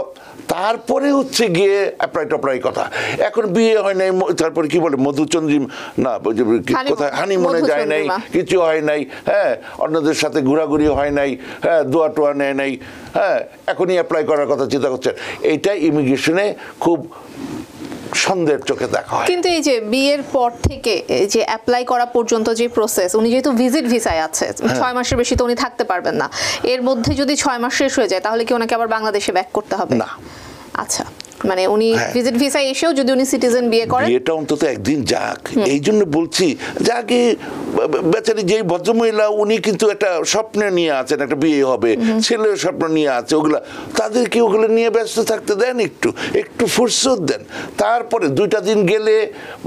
তারপরে হচ্ছে গিয়ে অ্যাপ্লাই ট্যাপ্লাই কথা। এখন বিয়ে হয় নাই, তারপরে কি বলে মধুচন্দ্রিম না কোথায় হানিমুনে যায় নাই, কিছু হয় নাই, হ্যাঁ, অন্যদের সাথে ঘোরাঘুরি হয় নাই, হ্যাঁ, দোয়া টোয়া নেয় নাই, হ্যাঁ, এখনই অ্যাপ্লাই করার কথা চিন্তা করছেন। এইটা ইমিগ্রেশনে খুব সন্দেহের চোখে দেখা হয়। কিন্তু এই যে বিয়ের পর থেকে যে অ্যাপ্লাই করা পর্যন্ত যে প্রসেস, উনি যেহেতু ভিজিট ভিসায় আছে, 6 মাসের বেশি তো উনি থাকতে পারবেন না। এর মধ্যে যদি 6 মাস শেষ হয়ে যায় তাহলে কি ওনাকে আবার বাংলাদেশে ব্যাক করতে হবে? না। আচ্ছা, মানে উনি ভিজিট ভিসায় এসেও যদি উনি সিটিজেন বিয়ে করেন, বিয়েটা অন্তত একদিন যাক। এই জন্য বলছি যে আগে বেচারি যেই ভদ্রমহিলা, উনি কিন্তু একটা স্বপ্ন নিয়ে আছেন, একটা বিয়ে হবে, ছেলের স্বপ্ন নিয়ে আছে, ওগুলা তাদেরকে ওগুলো নিয়ে ব্যস্ত থাকতে দেন, একটু ফুরসত দেন। তারপরে 2টা দিন গেলে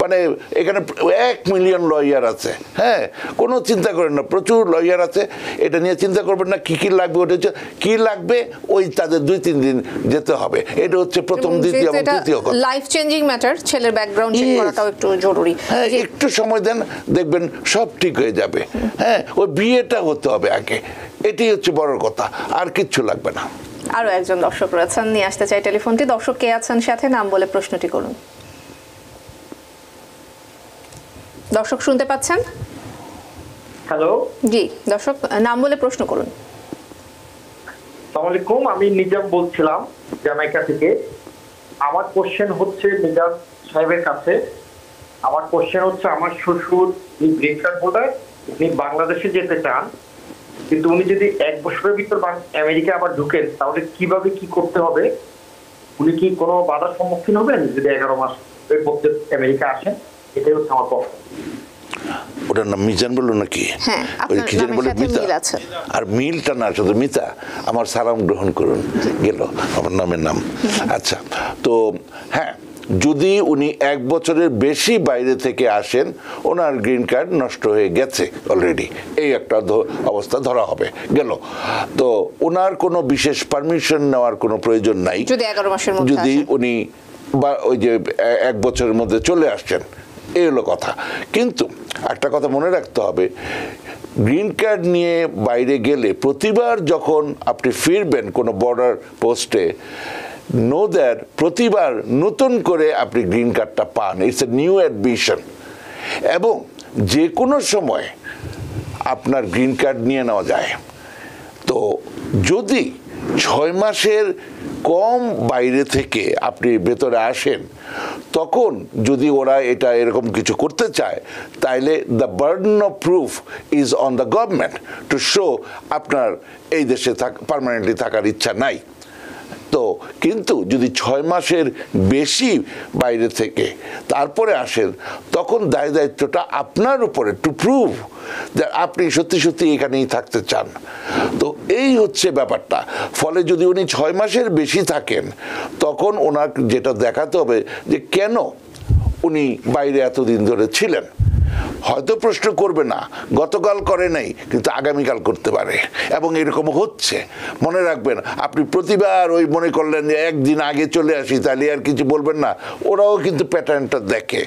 মানে এখানে 1 মিলিয়ন লয়ার আছে, হ্যাঁ, কোনো চিন্তা করেন না, প্রচুর লয়ার আছে, এটা নিয়ে চিন্তা করবেন না। কি কি লাগবে, ওটা হচ্ছে কি লাগবে, ওই তাদের 2-3 দিন যেতে হবে। এটা হচ্ছে প্রথম দ্বিতীয় কথা লাইফ চেঞ্জিং ম্যাটার, ছেলের ব্যাকগ্রাউন্ড চেক করাটাও একটু জরুরি। হ্যাঁ, একটু সময় দেন, দেখবেন সব ঠিক হয়ে যাবে। হ্যাঁ, ওই বিয়েটা হতে হবে আগে, এটাই হচ্ছে বড় কথা, আর কিচ্ছু লাগবে না। আরো একজন দর্শক রয়েছেন, নিয়ে আসতে চাই টেলিফোনটি। দর্শক কে আছেন সাথে, নাম বলে প্রশ্নটি করুন। দর্শক শুনতে পাচ্ছেন? হ্যালো, জি দর্শক, নাম বলে প্রশ্ন করুন। আসসালামু আলাইকুম, আমি নিজাম বলছিলাম জ্যামাইকা থেকে। আমার কোশ্চেন হচ্ছে নিজাম সাহেবের কাছে। আমার কোশ্চেন হচ্ছে, আমার শ্বশুর গ্রিন কার্ড হোল্ডার, উনি বাংলাদেশে যেতে চান, কিন্তু উনি যদি 1 বছরের ভিতর আমেরিকা আবার ঢুকেন, তাহলে কিভাবে কি করতে হবে? উনি কি কোনো বাধার সম্মুখীন হবেন যদি 11 মাস এর মধ্যে আমেরিকা আসেন? এটাই হচ্ছে আমার প্রশ্ন। ওটার নাম মিজান বললো নাকি? হ্যাঁ, ওই আপনার কি জানি নামের বলে সাথে মিতা। মিল আছে। আর মিলটা না শুধু মিতা, আমার সালাম গ্রহণ করুন গেল আমার নামের নাম। আচ্ছা, তো হ্যাঁ, যদি উনি 1 বছরের বেশি বাইরে থেকে আসেন, ওনার গ্রিন কার্ড নষ্ট হয়ে গেছে অলরেডি, এই একটা অবস্থা ধরা হবে গেল। তো ওনার কোনো বিশেষ পারমিশন নেওয়ার কোনো প্রয়োজন নাই যদি 11 মাসের মধ্যে যদি আসেন। উনি বা ওই যে 1 বছরের মধ্যে চলে আসছেন, এই হলো কথা। কিন্তু একটা কথা মনে রাখতে হবে, গ্রিন কার্ড নিয়ে বাইরে গেলে প্রতিবার যখন আপনি ফিরবেন কোনো বর্ডার পোস্টে, নো দ্যাট প্রতিবার নতুন করে আপনি গ্রিন কার্ডটা পান, ইটস এ নিউ অ্যাডমিশন। এবং যে কোনো সময় আপনার গ্রিন কার্ড নিয়ে নেওয়া যায়। তো যদি 6 মাসের কম বাইরে থেকে আপনি ভেতরে আসেন, তখন যদি ওরা এটা এরকম কিছু করতে চায়, তাইলে the burden of proof is on the government to show আপনার এই দেশে পার্মানেন্টলি থাকার ইচ্ছা নাই। তো কিন্তু যদি 6 মাসের বেশি বাইরে থেকে তারপরে আসেন, তখন দায়িত্বটা আপনার উপরে টু প্রুভ যে আপনি সত্যি সত্যি এখানেই থাকতে চান। তো এই হচ্ছে ব্যাপারটা। ফলে যদি উনি 6 মাসের বেশি থাকেন, তখন ওনার যেটা দেখাতে হবে যে কেন উনি বাইরে এতদিন ধরে ছিলেন। হয়তো প্রশ্ন করবে না, গতকাল করে নাই কিন্তু আগামীকাল করতে পারে, এবং এরকম হচ্ছে। মনে রাখবেন, আপনি প্রতিবার ওই মনে করলেন যে একদিন আগে চলে আসি, তাহলে আর কিছু বলবেন না। ওরাও কিন্তু প্যাটার্নটা দেখে,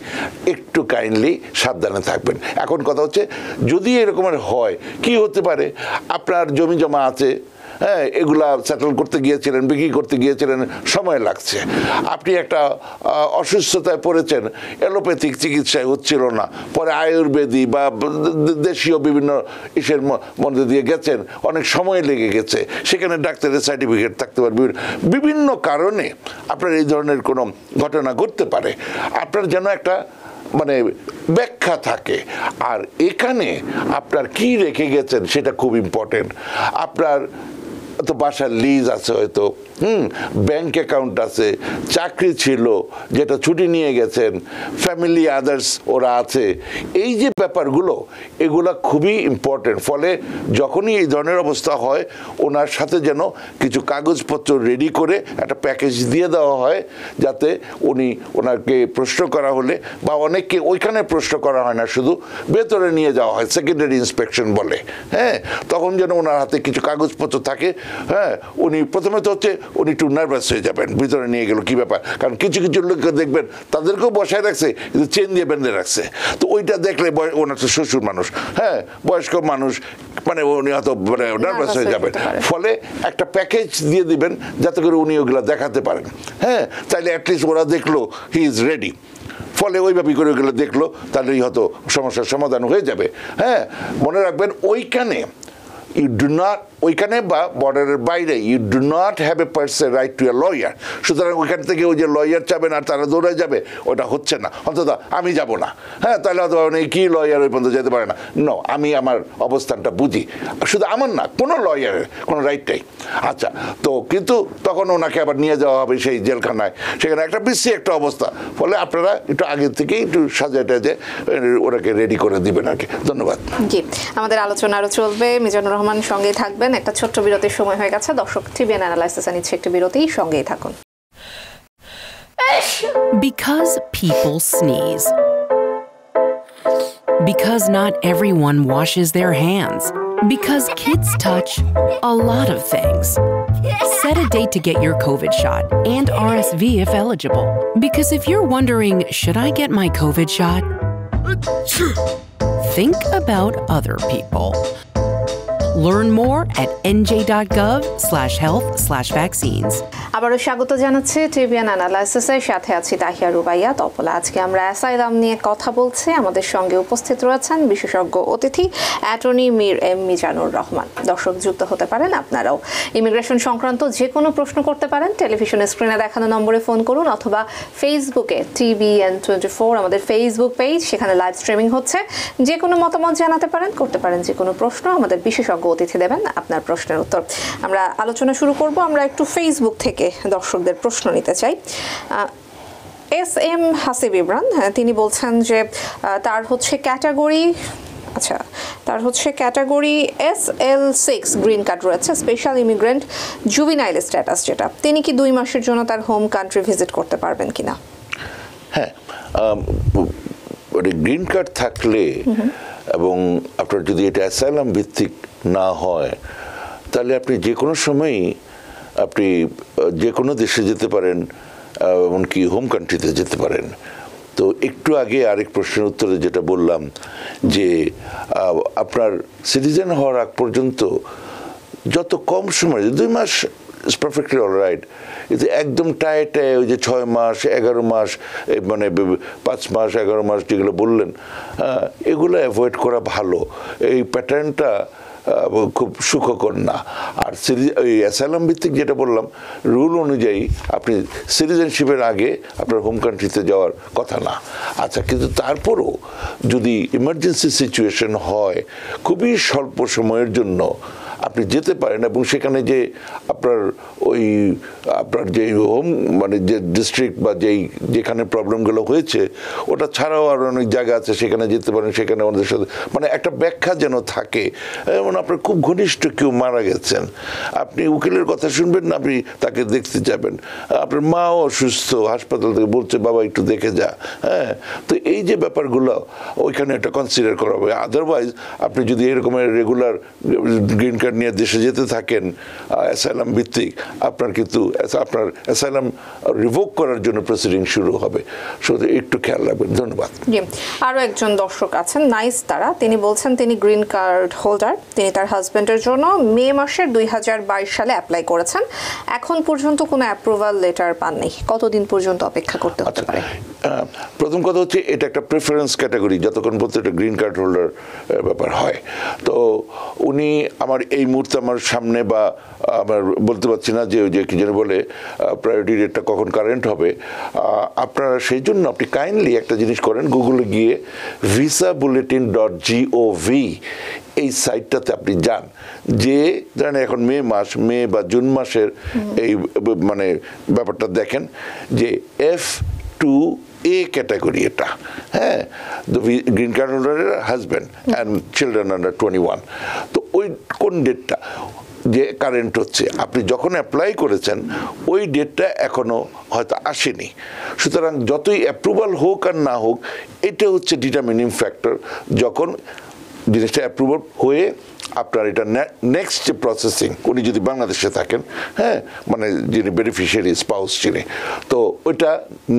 একটু কাইন্ডলি সাবধানে থাকবেন। এখন কথা হচ্ছে, যদি এরকমের হয়, কি হতে পারে, আপনার জমি জমা আছে, হ্যাঁ, এগুলা সেটেল করতে গিয়েছিলেন, বিক্রি করতে গিয়েছিলেন, সময় লাগছে। আপনি একটা অসুস্থতায় পড়েছেন, অ্যালোপ্যাথিক চিকিৎসায় হচ্ছিল না, পরে আয়ুর্বেদী বা দেশীয় বিভিন্ন ইসের মধ্যে দিয়ে গেছেন, অনেক সময় লেগে গেছে, সেখানে ডাক্তারের সার্টিফিকেট থাকতে পারে। বিভিন্ন কারণে আপনার এই ধরনের কোনো ঘটনা ঘটতে পারে। আপনার যেন একটা মানে ব্যাখ্যা থাকে। আর এখানে আপনার কি রেখে গেছেন সেটা খুব ইম্পর্টেন্ট। আপনার তো বাসার লিজ আছে, হয়তো ব্যাংক অ্যাকাউন্ট আছে, চাকরি ছিল যেটা ছুটি নিয়ে গেছেন, ফ্যামিলি আদার্স ওরা আছে, এই যে ব্যাপারগুলো, এগুলা খুবই ইম্পর্টেন্ট। ফলে যখনই এই ধরনের অবস্থা হয়, ওনার সাথে যেন কিছু কাগজপত্র রেডি করে একটা প্যাকেজ দিয়ে দেওয়া হয়, যাতে ওনাকে প্রশ্ন করা হলে, বা অনেককে ওইখানে প্রশ্ন করা হয় না, শুধু ভেতরে নিয়ে যাওয়া হয়, সেকেন্ডারি ইন্সপেকশন বলে। হ্যাঁ, তখন যেন ওনার হাতে কিছু কাগজপত্র থাকে। হ্যাঁ, উনি প্রথমে তো হচ্ছে উনি একটু নার্ভাস হয়ে যাবেন, ভিতরে নিয়ে গেল কি ব্যাপার, কারণ কিছু কিছু লোক দেখবেন তাদেরকেও বসায় রাখছে, কিন্তু চেন দিয়ে বেঁধে রাখছে। তো ওইটা দেখলে ওনার তো শ্বশুর মানুষ, হ্যাঁ, বয়স্ক মানুষ, মানে উনি হয়তো মানে নার্ভাস হয়ে যাবেন। ফলে একটা প্যাকেজ দিয়ে দিবেন যাতে করে উনি ওগুলো দেখাতে পারেন। হ্যাঁ, তাইলে অ্যাটলিস্ট ওরা দেখলো হি ইজ রেডি। ফলে ওইভাবে করে ওইগুলো দেখলো, তাহলেই হয়তো সমস্যার সমাধান হয়ে যাবে। হ্যাঁ, মনে রাখবেন, ওইখানে ইউ ডু নট, ওইখানে বা বর্ডারের বাইরে you do not have a person right to a lawyer. সুতরাং ওইখান থেকে ওই যে লয়ার চাবেন আর তারা দৌড়ে যাবে, ওটা হচ্ছে না। অন্তত আমি যাব না, হ্যাঁ, তাহলে হয়তো কি লয়ার ওই পর্যন্ত যেতে পারে না। নো, আমি আমার অবস্থানটা বুঝি, শুধু আমার না, কোনো লয়ারের কোনো রাইট নেই। আচ্ছা, তো কিন্তু তখন ওনাকে আবার নিয়ে যাওয়া হবে সেই জেলখানায়, সেখানে একটা বিশ্রী একটা অবস্থা। ফলে আপনারা একটু আগে থেকেই একটু সাজায় টাজে ওনাকে রেডি করে দিবেন আর কি। ধন্যবাদ। জি, আমাদের আলোচনা আরও চলবে, মিজানুর রহমান সঙ্গেই থাকবেন। একটা ছোট্ট বিরতির সময় হয়ে গেছে। দর্শক, টিভিএন অ্যানালাইসিস নিচ্ছে একটি বিরতি, সঙ্গেই থাকুন। Because people sneeze. Because not everyone washes their hands. Because kids touch a lot of things. Set a date to get your COVID shot and RSV if eligible. Because if you're wondering, should I get my COVID shot? Think about other people. Learn more at nj.gov/health/vaccines. আবারও স্বাগত জানাচ্ছি TVN অ্যানালাইসিসের সাথে আছি তাহিয়া রুবাইয়া তপলা। আজকে আমরা asylum নিয়ে কথা বলছি। আমাদের সঙ্গে উপস্থিত রয়েছেন বিশেষজ্ঞ অতিথি অ্যাটর্নি মীর এম মিজানুর রহমান। দর্শক যুক্ত হতে পারেন আপনারাও। ইমিগ্রেশন সংক্রান্ত যে কোনো প্রশ্ন করতে পারেন, টেলিভিশনের স্ক্রিনে দেখানো নম্বরে ফোন করুন অথবা ফেসবুকে TBN24 আমাদের ফেসবুক পেজ, সেখানে লাইভ স্ট্রিমিং হচ্ছে। যে কোনো মতামত জানাতে পারেন, করতে পারেন যে কোনো প্রশ্ন, আমাদের বিশেষজ্ঞ অতিথি দেবেন আপনার প্রশ্নের উত্তর। আমরা আলোচনা শুরু করব। আমরা একটু ফেসবুক থেকে দর্শকদের প্রশ্ন নিতে চাই। SM হাসিব ইমরান তিনি বলছেন যে তার হচ্ছে ক্যাটাগরি SL6 গ্রিন কার্ড রয়েছে, স্পেশাল ইমিগ্রেন্ট জুভিনাইল স্ট্যাটাস, যেটা তিনি কি 2 মাসের জন্য তার হোম কান্ট্রি ভিজিট করতে পারবেন কিনা? হ্যাঁ, গ্রিন কার্ড থাকলে এবং আপনার যদি এটা অ্যাসাইলাম ভিত্তিক না হয়, তাহলে আপনি যে কোনো সময়ই আপনি যে কোনো দেশে যেতে পারেন, এমনকি হোম কান্ট্রিতে যেতে পারেন। তো একটু আগে আরেক প্রশ্নের উত্তরে যেটা বললাম যে আপনার সিটিজেন হওয়ার আগ পর্যন্ত যত কম সময়, 2 মাস ইজ পারফেক্টলি অলরাইট, কিন্তু একদম টাইটে ওই যে 6 মাস 11 মাস মানে 5 মাস 11 মাস যেগুলো বললেন, এগুলো অ্যাভয়েড করা ভালো। এই প্যাটার্নটা খুব সুখকর না। আর ওই অ্যাসাইলাম ভিত্তিক যেটা বললাম, রুল অনুযায়ী আপনি সিটিজেনশিপের আগে আপনার হোম কান্ট্রিতে যাওয়ার কথা না। আচ্ছা, কিন্তু তারপরও যদি ইমার্জেন্সি সিচুয়েশন হয়, খুবই স্বল্প সময়ের জন্য আপনি যেতে পারেন এবং সেখানে যে আপনার যে হোম মানে যে ডিস্ট্রিক্ট বা যেখানে প্রবলেমগুলো হয়েছে ওটা ছাড়াও আর অনেক জায়গা আছে, সেখানে যেতে পারেন। সেখানে আমাদের সাথে মানে একটা ব্যাখ্যা যেন থাকে। যেমন আপনার খুব ঘনিষ্ঠ কেউ মারা গেছেন, আপনি উকিলের কথা শুনবেন না, আপনি তাকে দেখতে যাবেন। আপনার মাও অসুস্থ, হাসপাতাল থেকে বলছে বাবা একটু দেখে যা। হ্যাঁ, তো এই যে ব্যাপারগুলো ওইখানে একটা কনসিডার করা হবে। আদারওয়াইজ আপনি যদি এরকমের রেগুলার গ্রিন কার্ড নিয়ে দেশে যেতে থাকেন অ্যাসাইলাম ভিত্তিক, আপনার কিন্তু আপনার অ্যাসাইলাম রিভোক করার জন্য প্রসিডিং শুরু হবে। শুধু একটু খেয়াল রাখবেন। ধন্যবাদ। আরও একজন দর্শক আছেন নাইস তারা, তিনি বলছেন তিনি গ্রিন কার্ড হোল্ডার। তিনি তার হাজব্যান্ডের জন্য মে মাসের 2022 সালে অ্যাপ্লাই করেছেন, এখন পর্যন্ত কোনো অ্যাপ্রুভাল লেটার পাননি। কতদিন পর্যন্ত অপেক্ষা করতে হতে পারে? প্রথম কথা হচ্ছে এটা একটা প্রেফারেন্স ক্যাটাগরি, যতক্ষণ পর্যন্ত এটা গ্রিন কার্ড হোল্ডার ব্যাপার হয়। তো উনি আমার এই মুহূর্তে আমার সামনে বা আমার বলতে পারছি না যে কি যেন বলে প্রায়োরিটি রেটটা কখন কারেন্ট হবে। আপনারা সেই জন্য আপনি কাইন্ডলি একটা জিনিস করেন, গুগলে গিয়ে visabulletin.gov এই সাইটটাতে আপনি যান। যে ধরেন এখন মে বা জুন মাসের এই মানে ব্যাপারটা দেখেন যে F2A ক্যাটাগরি এটা। হ্যাঁ, গ্রিন কার্ড হোল্ডারের হাজব্যান্ড অ্যান্ড চিলড্রেন আন্ডার 21। তো ওই কোন ডেটটা যে কারেন্ট হচ্ছে, আপনি যখন অ্যাপ্লাই করেছেন ওই ডেটটা এখনো হয়তো আসেনি। সুতরাং যতই অ্যাপ্রুভাল হোক আর না হোক, এটা হচ্ছে ডিটারমিনিং ফ্যাক্টর। যখন জিনিসটা অ্যাপ্রুভাল হয়ে আপনার এটা নেক্সট যে প্রসেসিং, উনি যদি বাংলাদেশে থাকেন, হ্যাঁ মানে যিনি বেনিফিশিয়ারি স্পাউস যিনি, তো ওইটা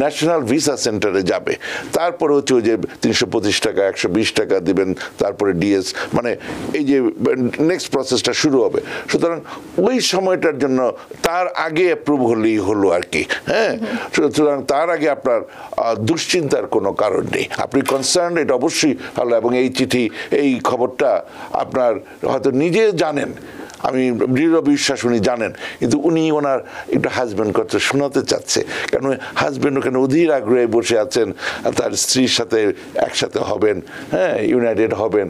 ন্যাশনাল ভিসা সেন্টারে যাবে। তারপরে হচ্ছে ওই যে 325 টাকা 120 টাকা দিবেন, তারপরে ডিএস মানে এই যে নেক্সট প্রসেসটা শুরু হবে। সুতরাং ওই সময়টার জন্য তার আগে অ্যাপ্রুভ হলেই হলো আর কি। হ্যাঁ, সুতরাং তার আগে আপনার দুশ্চিন্তার কোনো কারণ নেই। আপনি কনসার্ন, এটা অবশ্যই ভালো। এবং এই চিঠি, এই খবরটা আপনার হয়তো নিজে জানেন, আমি দৃঢ় বিশ্বাস উনি জানেন, কিন্তু উনি ওনার একটু হাজব্যান্ড কথা শোনাতে চাচ্ছে। কারণ হাজব্যান্ড ওখানে অধীর আগ্রহে বসে আছেন, তার স্ত্রীর সাথে একসাথে হবেন, হ্যাঁ ইউনাইটেড হবেন।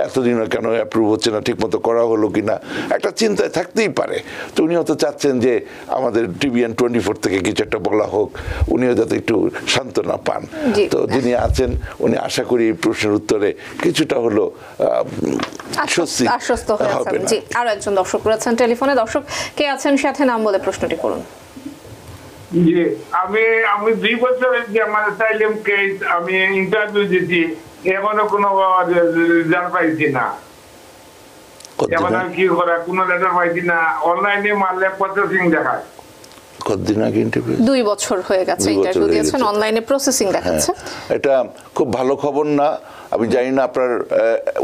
এতদিনও কেন অ্যাপ্রুভ হচ্ছে না, ঠিকমতো করা হলো কি না, একটা চিন্তায় থাকতেই পারে। তো উনি হয়তো চাচ্ছেন যে আমাদের TBN24 থেকে কিছু একটা বলা হোক, উনিও যাতে একটু সান্ত্বনা পান। তো যিনি আছেন উনি আশা করি এই প্রশ্নের উত্তরে কিছুটা হলো আশ্বস্ত হয়েছেন। জি, আরো একজন দর্শক রয়েছেন টেলিফোনে। দর্শক কে আছেন সাথে, নাম বলে প্রশ্নটি করুন। জি, আমি 2 বছর যে আমার অ্যাসাইলাম কেস আমি ইন্টারভিউ দিয়েছি, এখনো কোনো রেজাল্ট পাইছি না। কতদিন এখন আর কি করা, কোনো লেটার পাইছি না, অনলাইনে মারলে প্রসেসিং দেখায়। কতদিন আগে ইন্টারভিউ? 2 বছর হয়ে গেছে 2 বছর ইন্টারভিউ হয়ে দিয়েছেন, গেছে। অনলাইনে প্রসেসিং দেখাচ্ছে। এটা খুব ভালো খবর না। আমি জানি না আপনার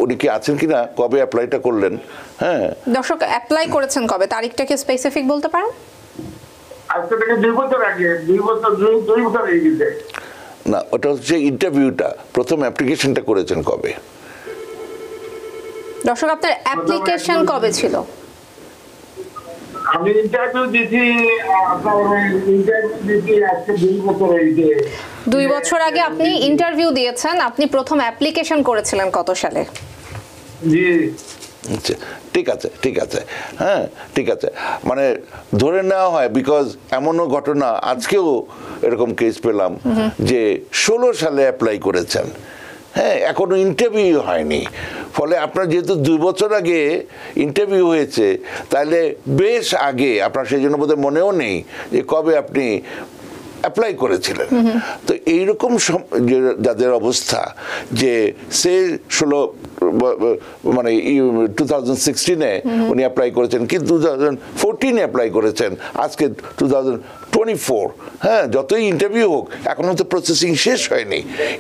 উনি কি আছেন কিনা, কবে অ্যাপ্লাইটা করলেন? হ্যাঁ, দর্শক অ্যাপ্লাই করেছেন কবে, তারিখটা কি স্পেসিফিক বলতে পারেন? আজকে থেকে 2 বছর আগে, 2 বছর হয়ে গেছে। না, ওটা হচ্ছে ইন্টারভিউটা, প্রথম অ্যাপ্লিকেশনটা করেছেন কবে? দর্শক আপনার অ্যাপ্লিকেশন কবে ছিল? আমি ইন্টারভিউ দিয়েছি, আজকে 2 বছর হয়েছে। 2 বছর আগে আপনি ইন্টারভিউ দিয়েছেন, আপনি প্রথম অ্যাপ্লিকেশন করেছিলেন কত সালে? জি, আচ্ছা, ঠিক আছে, ঠিক আছে, হ্যাঁ ঠিক আছে। মানে ধরে নেওয়া হয়, বিকজ এমনও ঘটনা আজকেও এরকম কেস পেলাম যে 16 সালে অ্যাপ্লাই করেছেন, হ্যাঁ এখনো ইন্টারভিউ হয়নি। ফলে আপনার যেহেতু 2 বছর আগে ইন্টারভিউ হয়েছে, তাহলে বেশ আগে আপনার সেই জন্য বোধহয় মনেও নেই যে কবে আপনি অ্যাপ্লাই করেছিলেন। তো এইরকম যাদের অবস্থা যে সে 2016-এ উনি অ্যাপ্লাই করেছেন, কিন্তু 2014-এ অ্যাপ্লাই করেছেন, আজকে 2024, হ্যাঁ যতই ইন্টারভিউ হোক এখনো তো প্রসেসিং শেষ হয়নি।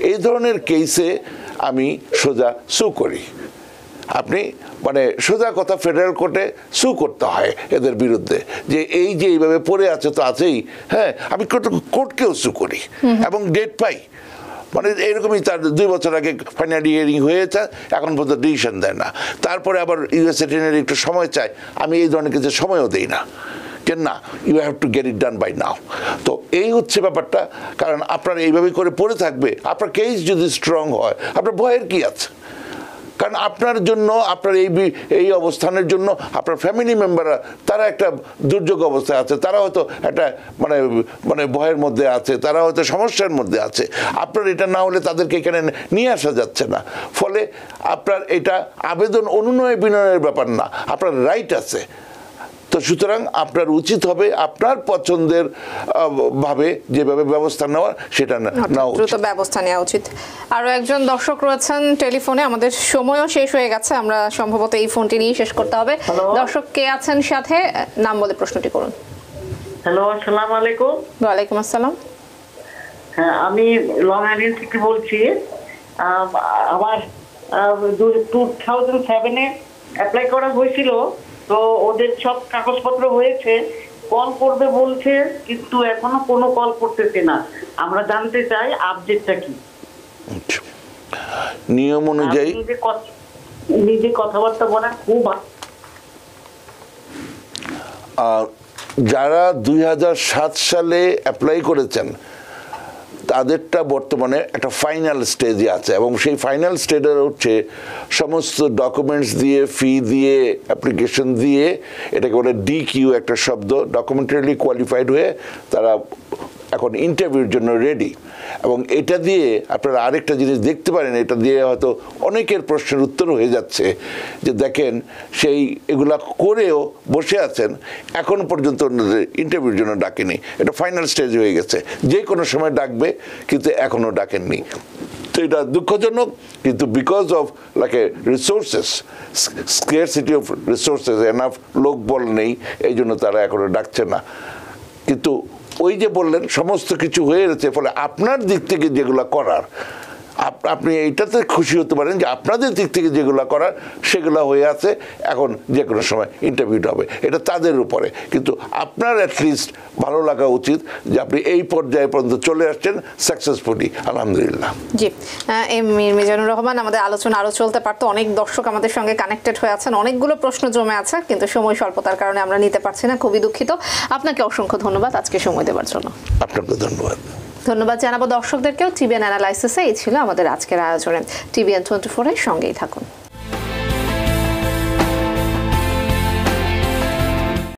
এই ধরনের কেসে আমি সোজা সু করি। আপনি মানে সোজা কথা, ফেডারেল কোর্টে সু করতে হয় এদের বিরুদ্ধে, যে এই যে এইভাবে পড়ে আছে তো আছেই, হ্যাঁ আমি কোর্টকেও সু করি এবং ডেট পাই। মানে এরকমই তার 2 বছর আগে ফাইনাল হিয়ারিং হয়েছে, এখন পর্যন্ত ডিসিশন দেয় না। তারপরে আবার ইউএস অ্যাটর্নির একটু সময় চায়, আমি এই ধরনের কিছু সময়ও দিই না, যে না you have to get it done by now. তো এই হচ্ছে ব্যাপারটা। কারণ আপনার এইভাবে করে পড়ে থাকবে, আপনার কেস যদি স্ট্রং হয় আপনার ভয়ের কি আছে? কারণ আপনার জন্য, আপনার এই অবস্থানের জন্য আপনার ফ্যামিলি মেম্বাররা তারা একটা দুর্যোগ অবস্থায় আছে, তারা হয়তো একটা মানে ভয়ের মধ্যে আছে, তারা হয়তো সমস্যার মধ্যে আছে। আপনার এটা না হলে তাদেরকে এখানে নিয়ে আসা যাচ্ছে না। ফলে আপনার এটা আবেদন অনুনয় বিনয়ের ব্যাপার না, আপনার রাইট আছে। তো সুতরাং আপনার উচিত হবে আপনার পছন্দের ভাবে যেভাবে ব্যবস্থা নেওয়া সেটা নেওয়া দ্রুত ব্যবস্থা নেওয়া উচিত। আরো একজন দর্শক রয়েছেন টেলিফোনে, আমাদের সময়ও শেষ হয়ে গেছে, আমরা সম্ভবত এই ফোনটি নিয়ে শেষ করতে হবে। দর্শক কে আছেন সাথে, নাম বলে প্রশ্নটি করুন। হ্যালো, আসসালামু আলাইকুম। ওয়ালাইকুম আসসালাম। হ্যাঁ, আমি লং আইল্যান্ড থেকে বলছি। আমার 2007-এ অ্যাপ্লাই করা হয়েছিল, তো ওদের সব কাগজপত্র হয়েছে, কল করবে বলছে, কিন্তু এখনো কোনো কল করতেছে না। আমরা জানতে চাই আপডেটটা কি। নিয়ম অনুযায়ী নিজে কথাবার্তা বলা খুব যারা 2007 সালে অ্যাপ্লাই করেছেন তাদেরটা বর্তমানে একটা ফাইনাল স্টেজে আছে, এবং সেই ফাইনাল স্টেজে হচ্ছে সমস্ত ডকুমেন্টস দিয়ে, ফি দিয়ে, অ্যাপ্লিকেশন দিয়ে, এটাকে বলে DQ একটা শব্দ, ডকুমেন্টারিলি কোয়ালিফাইড হয়ে তারা এখন ইন্টারভিউর জন্য রেডি। এবং এটা দিয়ে আপনারা আরেকটা জিনিস দেখতে পারেন, এটা দিয়ে হয়তো অনেকের প্রশ্নের উত্তর হয়ে যাচ্ছে যে দেখেন সেই এগুলা করেও বসে আছেন, এখন পর্যন্ত ইন্টারভিউর জন্য ডাকেনি। এটা ফাইনাল স্টেজ হয়ে গেছে, যে কোনো সময় ডাকবে, কিন্তু এখনও ডাকেননি। তো এটা দুঃখজনক, কিন্তু because of like a resources, scarcity of resources, enough লোক বল নেই, এই জন্য তারা এখনও ডাকছে না। কিন্তু ওই যে বললেন সমস্ত কিছু হয়ে গেছে, ফলে আপনার দিক থেকে যেগুলো করার, আপনি এইটাতে খুশি হতে পারেন যে আপনাদের দিক থেকে যেগুলো করার সেগুলো হয়ে আছে, এখন যে কোনো সময় ইন্টারভিউটা হবে, এটা তাদের উপরে। কিন্তু আপনার অ্যাটলিস্ট ভালো লাগা উচিত যে আপনি এই পর্যায়ে পর্যন্ত চলে আসছেন সাকসেসফুলি, আলহামদুলিল্লাহ। জি, মিজানুর রহমান, আমাদের আলোচনা আরও চলতে পারতো, অনেক দর্শক আমাদের সঙ্গে কানেক্টেড হয়ে আছেন, অনেকগুলো প্রশ্ন জমে আছে, কিন্তু সময় স্বল্পতার কারণে আমরা নিতে পারছি না, খুবই দুঃখিত। আপনাকে অসংখ্য ধন্যবাদ আজকে সময় দেওয়ার জন্য। আপনাকে ধন্যবাদ। ধন্যবাদ জানাবো দর্শকদেরকেও। টিবিএন অ্যানালাইসিসে এই ছিল আমাদের আজকের আয়োজনে। টিবিএন 24-এর সঙ্গেই থাকুন।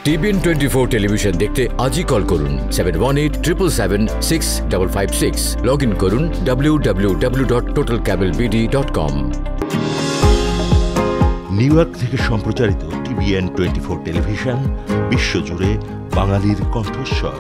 টিবিএন 24 টেলিভিশন দেখতে আজই কল করুন 7187776556। লগ ইন করুন www.totalcablebd.com। নিউ ইয়র্ক থেকে সম্প্রচারিত টিবিএন 24 টেলিভিশন বিশ্বজুড়ে বাঙালির কণ্ঠস্বর।